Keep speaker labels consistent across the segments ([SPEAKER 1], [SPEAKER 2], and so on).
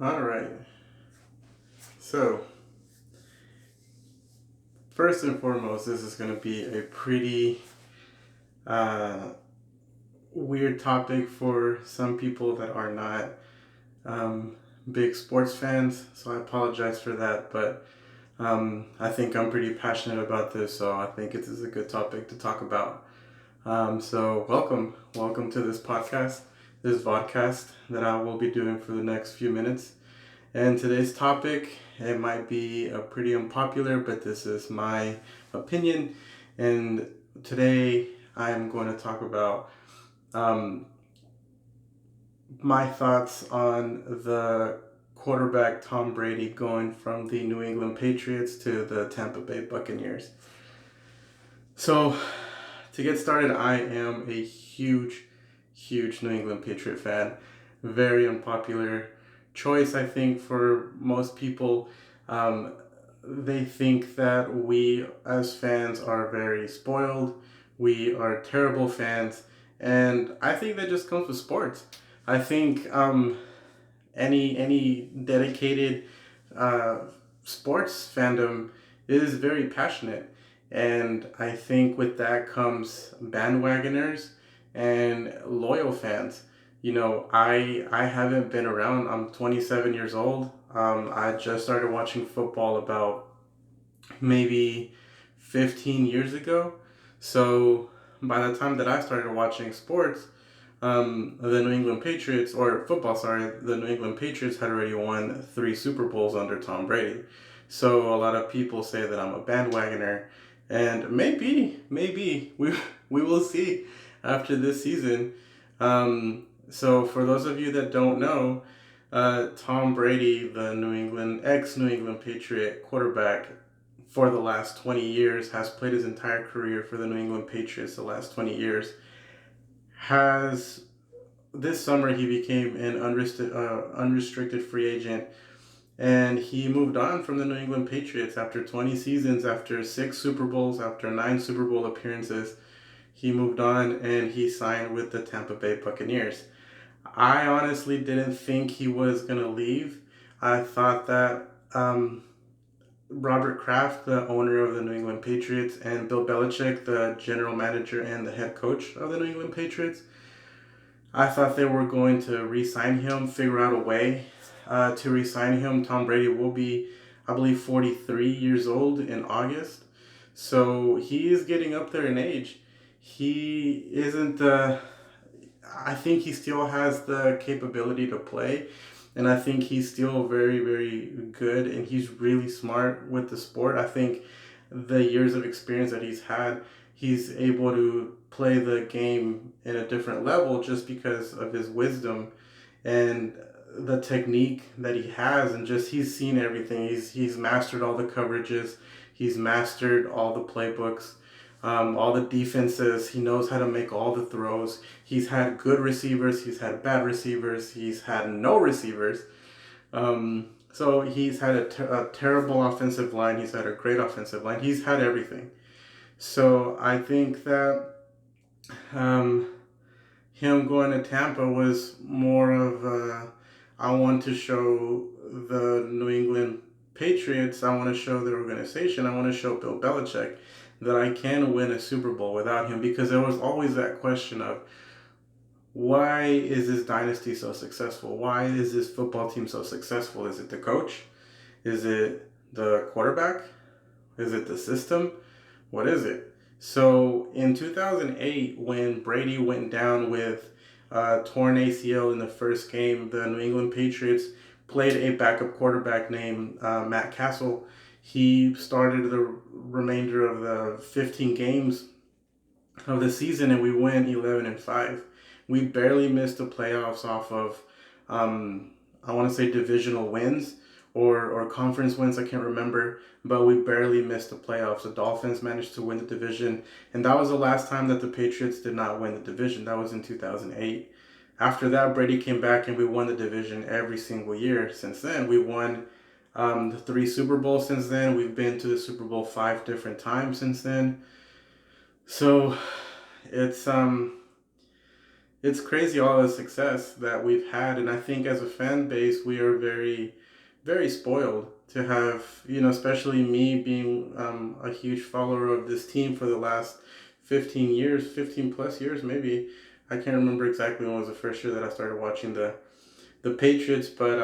[SPEAKER 1] All right. So, first and foremost, this is going to be a pretty uh, weird topic for some people that are not um, big sports fans. So, I apologize for that. But I think I'm pretty passionate about this. So, I think it is a good topic to talk about. So, welcome. Welcome to this podcast, this vodcast that I will be doing for the next few minutes. And today's topic, it might be a pretty unpopular, but this is my opinion. And today I am going to talk about um, my thoughts on the quarterback Tom Brady going from the New England Patriots to the Tampa Bay Buccaneers. So, to get started, I am a huge New England Patriot fan. Very unpopular choice, I think, for most people. Um, they think that we as fans are very spoiled. We are terrible fans. And I think that just comes with sports. I think any dedicated uh, sports fandom is very passionate, and I think with that comes bandwagoners and loyal fans. I haven't been around. I'm 27 years old. I just started watching football about maybe 15 years ago. So by the time that I started watching sports, the New England Patriots, or football, sorry, the New England Patriots had already won 3 Super Bowls under Tom Brady. So a lot of people say that I'm a bandwagoner, and maybe we will see after this season. So for those of you that don't know, Tom Brady, the New England Patriot quarterback for the last 20 years, has played his entire career for the New England Patriots the last 20 years, has this summer he became an unrestricted free agent, and he moved on from the New England Patriots after 20 seasons, after 6 Super Bowls, after 9 Super Bowl appearances. He moved on and he signed with the Tampa Bay Buccaneers. I honestly didn't think he was going to leave. I thought that Robert Kraft, the owner of the New England Patriots, and Bill Belichick, the general manager and the head coach of the New England Patriots, I thought they were going to re-sign him, figure out a way to re-sign him. Tom Brady will be, I believe, 43 years old in August. So he is getting up there in age. He isn't, I think he still has the capability to play. And I think he's still very good, and he's really smart with the sport. I think the years of experience that he's had, he's able to play the game in a different level just because of his wisdom and the technique that he has, and just he's seen everything. He's mastered all the coverages, he's mastered all the playbooks, all the defenses. He knows how to make all the throws. He's had good receivers, he's had bad receivers, he's had no receivers. So he's had a terrible offensive line, he's had a great offensive line, he's had everything. So I think that um, him going to Tampa was more of I want to show the New England Patriots, I want to show the organization, I want to show Bill Belichick that I can win a Super Bowl without him, because there was always that question of why is this dynasty so successful? Why is this football team so successful? Is it the coach? Is it the quarterback? Is it the system? What is it? So in 2008, when Brady went down with torn ACL in the first game, the New England Patriots played a backup quarterback named Matt Castle. He started the remainder of the 15 games of the season, and we went 11-5. We barely missed the playoffs off of, I want to say, divisional wins or conference wins. I can't remember, but we barely missed the playoffs. The Dolphins managed to win the division, and that was the last time that the Patriots did not win the division. That was in 2008. After that, Brady came back and we won the division every single year since then. We won the 3 Super Bowls since then. We've been to the Super Bowl 5 different times since then. So it's it's crazy all the success that we've had, and I think as a fan base we are very, very spoiled to have, especially me being a huge follower of this team for the last 15 years, 15 plus years maybe. I can't remember exactly when was the first year that I started watching the Patriots, but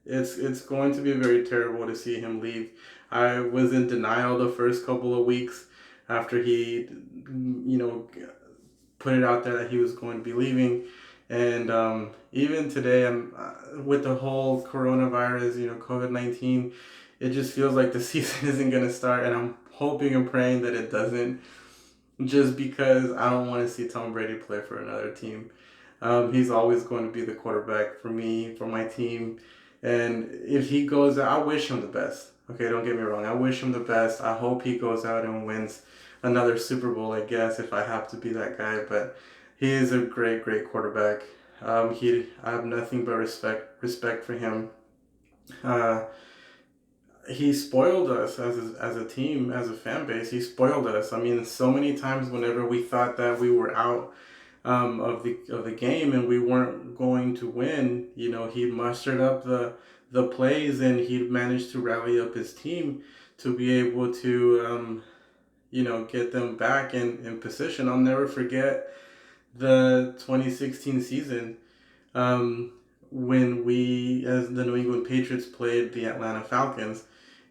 [SPEAKER 1] it's going to be very terrible to see him leave. I was in denial the first couple of weeks after he, put it out there that he was going to be leaving. And even today, I'm with the whole coronavirus, COVID-19. It just feels like the season isn't going to start, and I'm hoping and praying that it doesn't. Just because I don't want to see Tom Brady play for another team. He's always going to be the quarterback for me, for my team. And if he goes out, I wish him the best. Okay, don't get me wrong. I wish him the best. I hope he goes out and wins another Super Bowl, I guess, if I have to be that guy. But he is a great, great quarterback. I have nothing but respect for him. Uh, he spoiled us as a team, as a fan base. He spoiled us. I mean, so many times whenever we thought that we were out of the game and we weren't going to win, he mustered up the plays and he managed to rally up his team to be able to get them back in position. I'll never forget the 2016 season, um, when we, as the New England Patriots, played the Atlanta Falcons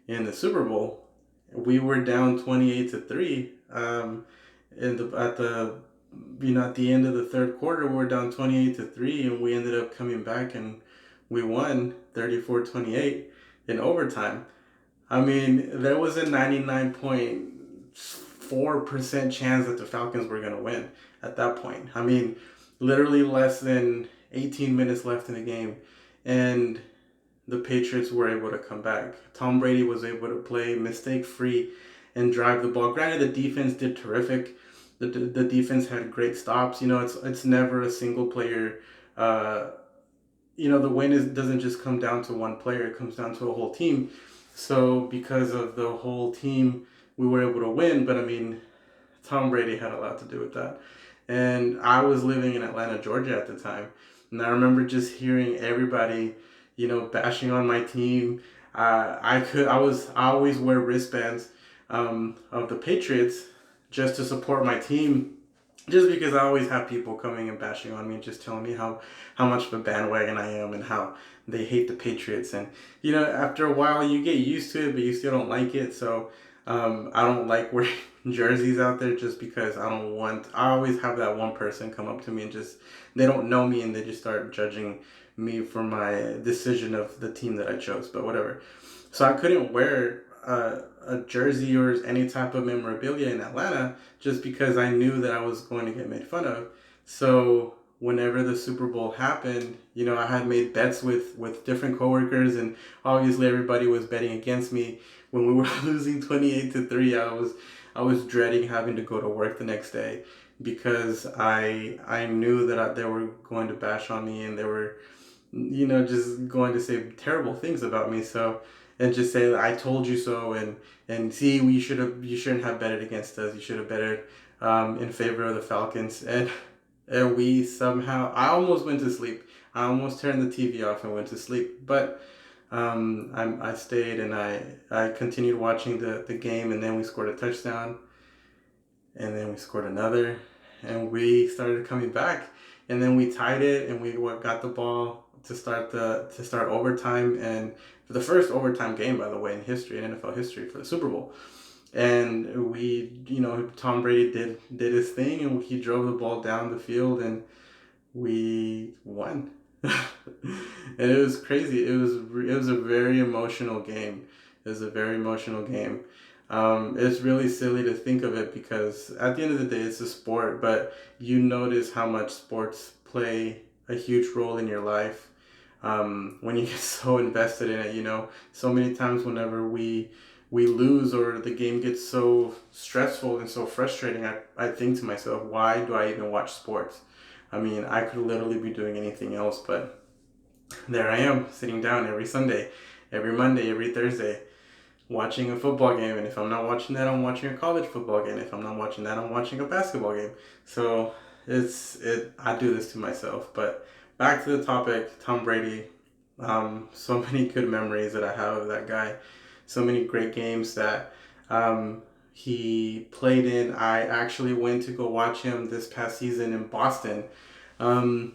[SPEAKER 1] in the Super Bowl. We were down 28-3. At the end of the third quarter, we were down 28-3, and we ended up coming back and we won 34-28 in overtime. I mean, there was a 99.4% chance that the Falcons were going to win at that point. I mean, literally less than 18 minutes left in the game, and the Patriots were able to come back. Tom Brady was able to play mistake free and drive the ball. Granted, the defense did terrific. The defense had great stops. It's never a single player. The win doesn't just come down to one player. It comes down to a whole team. So because of the whole team, we were able to win. But I mean, Tom Brady had a lot to do with that. And I was living in Atlanta, Georgia at the time. And I remember just hearing everybody, bashing on my team. I always wear wristbands of the Patriots just to support my team. Just because I always have people coming and bashing on me, just telling me how much of a bandwagon I am and how they hate the Patriots. And after a while, you get used to it, but you still don't like it. So I don't like wearing jerseys out there just because I don't want. I always have that one person come up to me and just they don't know me and they just start judging me for my decision of the team that I chose. But whatever. So I couldn't wear a jersey or any type of memorabilia in Atlanta just because I knew that I was going to get made fun of. So whenever the Super Bowl happened, I had made bets with different coworkers, and obviously everybody was betting against me. When we were losing 28-3, I was dreading having to go to work the next day because I knew that they were going to bash on me and they were just going to say terrible things about me. So, and just say I told you so, and see, you shouldn't have betted against us. You should have betted in favor of the Falcons, and we somehow I almost went to sleep. I almost turned the TV off and went to sleep, but I stayed and I continued watching the game, and then we scored a touchdown, and then we scored another, and we started coming back, and then we tied it, and we got the ball to start overtime, and for the first overtime game, by the way, in NFL history, for the Super Bowl. And Tom Brady did his thing, and he drove the ball down the field, and we won. And it was crazy. It was a very emotional game. It was a very emotional game. It's really silly to think of it because at the end of the day, it's a sport, but you notice how much sports play a huge role in your life when you get so invested in it. So many times whenever we lose or the game gets so stressful and so frustrating, I think to myself, why do I even watch sports? I mean, I could literally be doing anything else, but there I am, sitting down every Sunday, every Monday, every Thursday, watching a football game. And if I'm not watching that, I'm watching a college football game. If I'm not watching that, I'm watching a basketball game. So I do this to myself. But back to the topic, Tom Brady. So many good memories that I have of that guy. So many great games that he played in. I actually went to go watch him this past season in Boston. Um,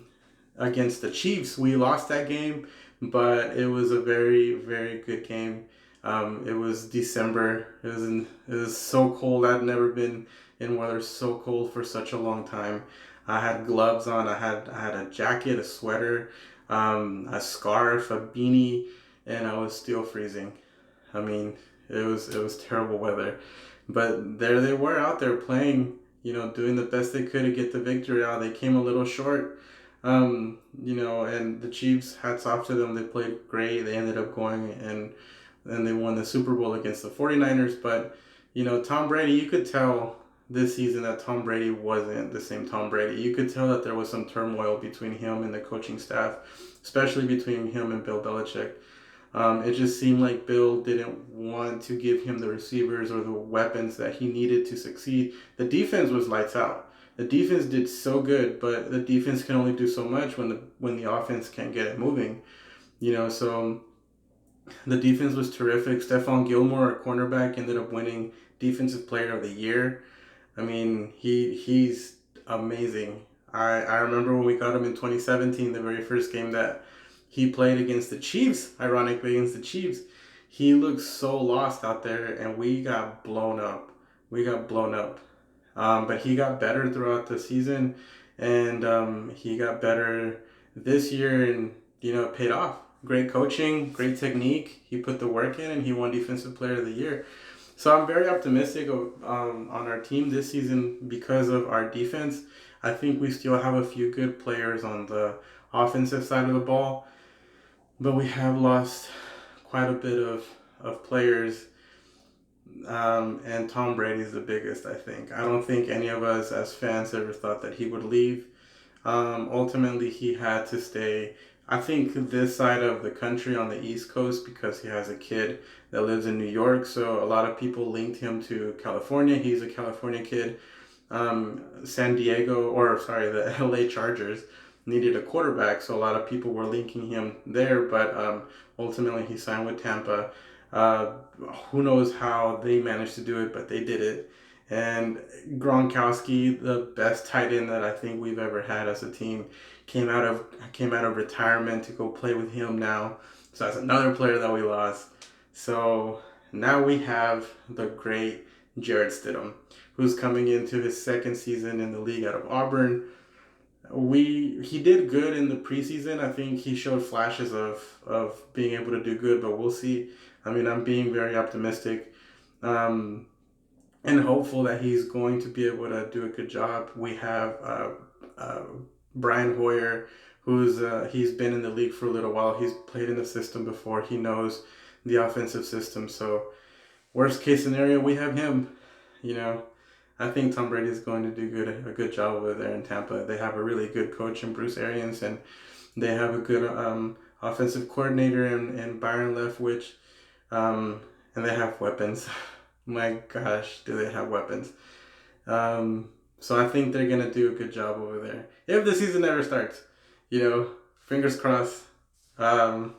[SPEAKER 1] Against the Chiefs. We lost that game, but it was a very, very good game. It was December. It was so cold. I'd never been in weather so cold for such a long time. I had gloves on. I had a jacket, a sweater, a scarf, a beanie, and I was still freezing. I mean, it was terrible weather, but there they were out there playing. Doing the best they could to get the victory out. They came a little short, and the Chiefs, hats off to them. They played great. They ended up going and they won the Super Bowl against the 49ers. But, Tom Brady, you could tell this season that Tom Brady wasn't the same Tom Brady. You could tell that there was some turmoil between him and the coaching staff, especially between him and Bill Belichick. It just seemed like Bill didn't want to give him the receivers or the weapons that he needed to succeed. The defense was lights out. The defense did so good, but the defense can only do so much when the offense can't get it moving. So the defense was terrific. Stephon Gilmore, our cornerback, ended up winning Defensive Player of the Year. I mean, he's amazing. I remember when we got him in 2017, the very first game that he played against the Chiefs, ironically against the Chiefs. He looked so lost out there, and we got blown up. We got blown up. But he got better throughout the season, and he got better this year, and it paid off. Great coaching, great technique. He put the work in, and he won Defensive Player of the Year. So I'm very optimistic on our team this season because of our defense. I think we still have a few good players on the offensive side of the ball, but we have lost quite a bit of players, and Tom Brady's the biggest, I think. I don't think any of us as fans ever thought that he would leave. Ultimately, he had to stay. I think this side of the country on the East Coast because he has a kid that lives in New York. So a lot of people linked him to California. He's a California kid. San Diego, or sorry, the LA Chargers needed a quarterback. So a lot of people were linking him there. But ultimately, he signed with Tampa. Uh, who knows how they managed to do it, but they did it. And Gronkowski, the best tight end that I think we've ever had as a team, came out of retirement to go play with him now. So that's another player that we lost. So now we have the great Jarrett Stidham, who's coming into his second season in the league out of Auburn. He did good in the preseason. I think he showed flashes of being able to do good, but we'll see. I mean, I'm being very optimistic. Um, and hopeful that he's going to be able to do a good job. We have uh, Brian Hoyer, he's been in the league for a little while. He's played in the system before. He knows the offensive system. So worst case scenario, we have him. You know, I think Tom Brady is going to do a good job over there in Tampa. They have a really good coach in Bruce Arians, and they have a good offensive coordinator in Byron Leftwich, and they have weapons. My gosh, do they have weapons? So I think they're gonna do a good job over there. If the season ever starts, fingers crossed. Um,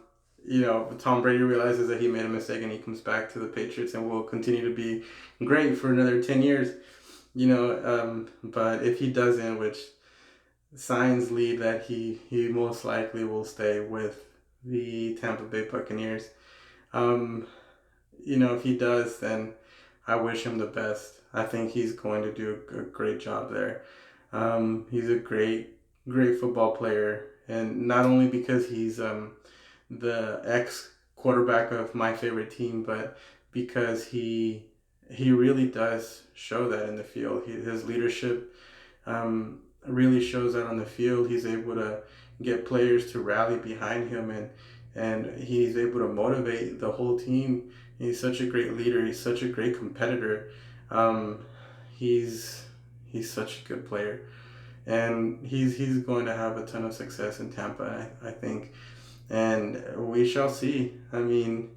[SPEAKER 1] Tom Brady realizes that he made a mistake and he comes back to the Patriots and will continue to be great for another 10 years. But if he doesn't, which signs lead that he most likely will stay with the Tampa Bay Buccaneers. Um, if he does, then I wish him the best. I think he's going to do a great job there. He's a great football player, and not only because he's the ex quarterback of my favorite team, but because he really does show that in the field. His leadership really shows that on the field. He's able to get players to rally behind him, and he's able to motivate the whole team. He's such a great leader. He's such a great competitor. Um, he's such a good player, and he's going to have a ton of success in Tampa, I think, and we shall see. I mean,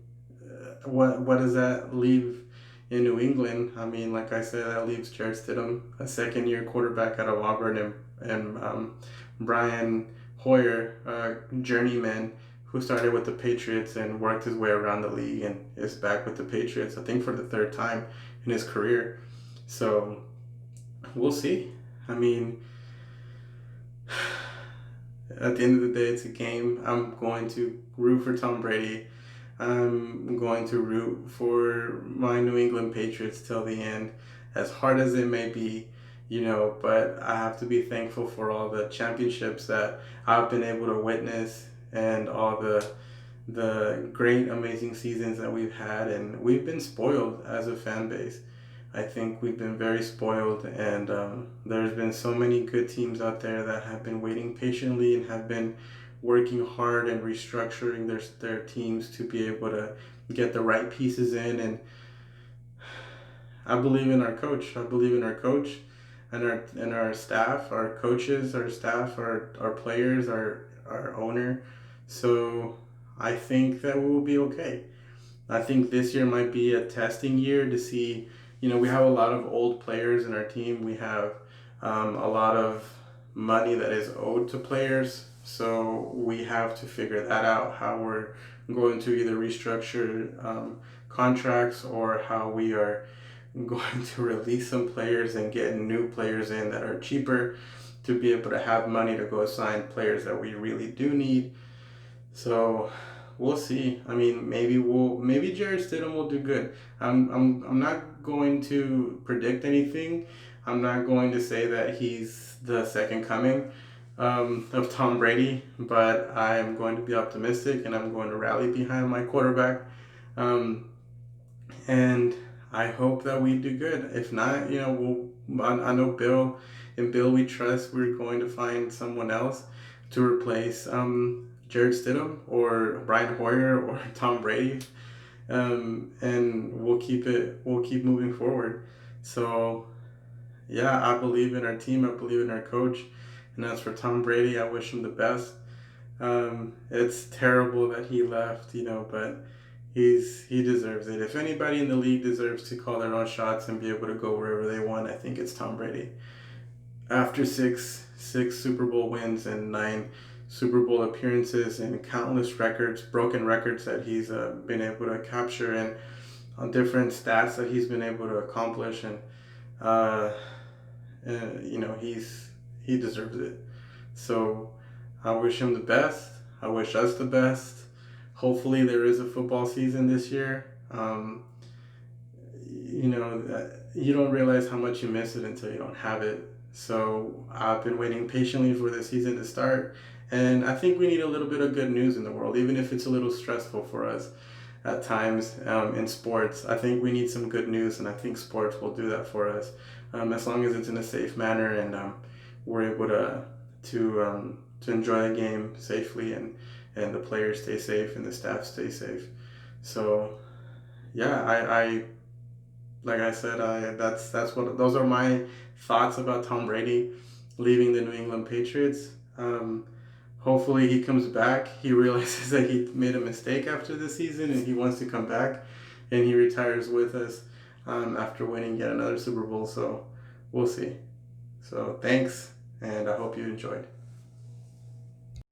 [SPEAKER 1] what does that leave in New England? I mean, like I said, that leaves Jarrett Stidham, a second year quarterback out of Auburn, and Brian Hoyer, journeyman who started with the Patriots and worked his way around the league and is back with the Patriots, I think for the third time in his career. So we'll see. I mean, at the end of the day, it's a game. I'm going to root for Tom Brady. I'm going to root for my New England Patriots till the end, as hard as it may be, but I have to be thankful for all the championships that I've been able to witness and all the great, amazing seasons that we've had. And we've been spoiled as a fan base. I think we've been very spoiled, and there's been so many good teams out there that have been waiting patiently and have been working hard and restructuring their teams to be able to get the right pieces in. And I believe in our coach. I believe in our coach and our staff, our coaches, our staff, our players, our owner. So I think that we will be okay. I think this year might be a testing year to see. We have a lot of old players in our team. We have a lot of money that is owed to players. So we have to figure that out, how we're going to either restructure contracts or how we are going to release some players and get new players in that are cheaper to be able to have money to go sign players that we really do need. So we'll see. I mean, maybe Jared Stidham will do good. I'm not going to predict anything. I'm not going to say that he's the second coming of Tom Brady, but I am going to be optimistic and I'm going to rally behind my quarterback. And I hope that we do good. If not, I know Bill we trust. We're going to find someone else to replace Jared Stidham or Brian Hoyer or Tom Brady, and we'll keep moving forward. So yeah, I believe in our team. I believe in our coach, and as for Tom Brady, I wish him the best. It's terrible that he left, but he deserves it. If anybody in the league deserves to call their own shots and be able to go wherever they want, I think it's Tom Brady. After six Super Bowl wins and 9 Super Bowl appearances and countless broken records that he's been able to capture, and on different stats that he's been able to accomplish, and he deserves it. So I wish him the best. I wish us the best. Hopefully there is a football season this year. You don't realize how much you miss it until you don't have it. So I've been waiting patiently for the season to start. And I think we need a little bit of good news in the world, even if it's a little stressful for us at times in sports. I think we need some good news, and I think sports will do that for us, as long as it's in a safe manner and we're able to enjoy the game safely, and the players stay safe and the staff stay safe. So yeah, I like I said, those are my thoughts about Tom Brady leaving the New England Patriots. Hopefully he comes back. He realizes that he made a mistake after the season and he wants to come back, and he retires with us after winning yet another Super Bowl. So we'll see. So thanks, and I hope you enjoyed.